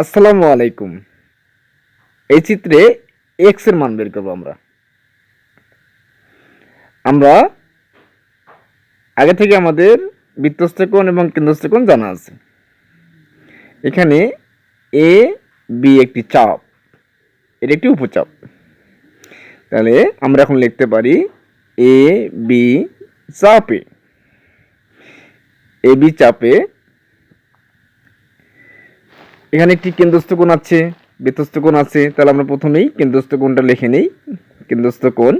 আসসালামু আলাইকুম। এই চিত্রে এক্স এর মান বের করব আমরা। আমরা আগে থেকে আমাদের বৃত্তস্থ কোণ এবং কেন্দ্রস্থ কোণ জানা আছে। এখানে এ বি একটি চাপ, এর একটি উপচাপ। তাহলে আমরা এখন লিখতে পারি এ বি চাপে, এ বি চাপে এখানে একটি কেন্দ্রস্থ কোণ আছে, বৃত্তস্থ কোণ আছে। তাহলে আমরা প্রথমেই কেন্দ্রস্থ কোণটা লিখে নিই। কেন্দ্রস্থ কোণ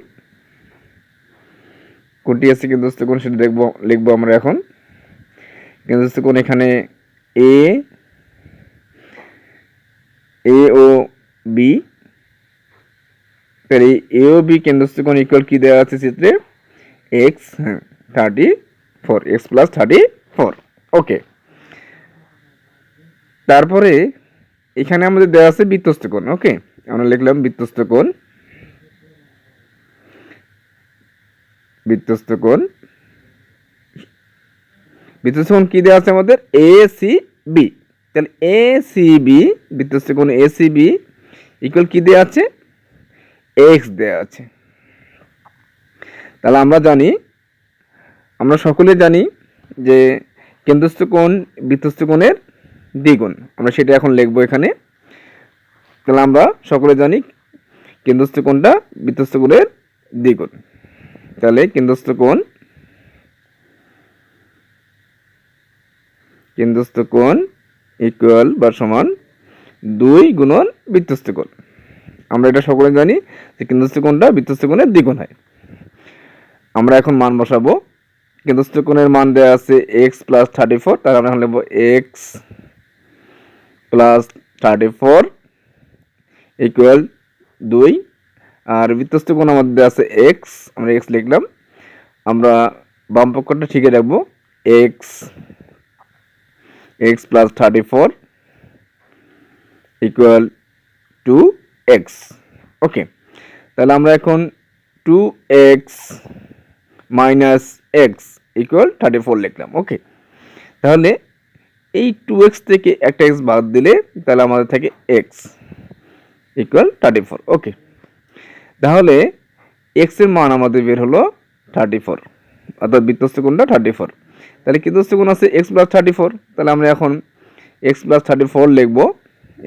কোনটি আছে, কেন্দ্রস্থ কোণ সেটা লিখবো আমরা এখন। কেন্দ্রস্থ কোণ এখানে এ ও বি। তাহলে এ ও বি কেন্দ্রস্থ কোণ ইকুয়াল কি দেওয়া আছে চিত্রে, এক্স 34, এক্স প্লাস 34। ওকে, তারপরে এখানে আমাদের দেওয়া আছে বৃত্তস্থ কোণ। ওকে, আমরা লিখলাম বৃত্তস্থ কোণ, বৃত্তস্থ কোণ কি দেওয়া আছে আমাদের, এ সি বি। তাহলে এ সি বি, বৃত্তস্থ কোণ এ সি বি ইকুয়াল কি দেওয়া আছে, এক্স দেওয়া আছে। তাহলে আমরা সকলে জানি যে কেন্দ্রস্থ কোণ বৃত্তস্থ কোণের দ্বিগুণ। আমরা সেটা এখন লিখবো এখানে। তাহলে আমরা সকলে জানি কেন্দ্রস্থ কোণটা বৃত্তস্থ কোণের দ্বিগুণ। তাহলে কেন্দ্রস্থ কোণ ইকুয়াল বা সমান 2 গুণন বৃত্তস্থ কোণ। আমরা এটা সকলে জানি যে কেন্দ্রস্থ কোণটা বৃত্তস্থ কোণের দ্বিগুণ হয়। আমরা এখন মান বসাবো। কেন্দ্রস্থ কোণের মান দেওয়া আছে এক্স প্লাস 34। তাহলে আমরা এখন লিখবো এক্স প্লাস 34 ইকুয়াল 2। আর বৃত্তস্থ কোণ আমাদের দেওয়া আছে এক্স, আমরা এক্স লিখলাম। আমরা বাম পক্ষটা ঠিকই রাখবো, এক্স প্লাস 34 ইকুয়াল 2x। ওকে, তাহলে আমরা এখন 2x মাইনাস এক্স ইকুয়াল 34 লিখলাম। ওকে, তাহলে এই 2x থেকে একটা x বাদ দিলে তাহলে আমাদের থাকে x ইকুয়াল 34। ওকে, তাহলে x এর মান আমাদের বের হলো 34, অর্থাৎ বৃত্তস্থ কোণটা 34। তাহলে কেন্দ্রস্থ কোণ আছে x প্লাস 34। তাহলে আমরা এখন x প্লাস 34 লিখবো,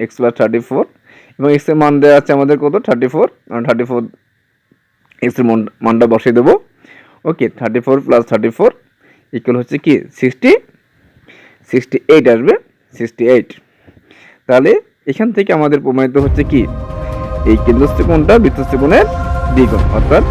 x প্লাস 34 এবং x এর মান দেওয়া আছে আমাদের কত, 34। 34 x এর মানটা বসিয়ে দেবো। ওকে, 34 প্লাস 34 ইকুয়াল হচ্ছে কি 68 আসবে, 68। তাহলে এখান থেকে আমাদের প্রমাণিত হচ্ছে কি, এই কেন্দ্রস্থ কোণটা বৃত্তস্থ কোণের দ্বিগুণ, অর্থাৎ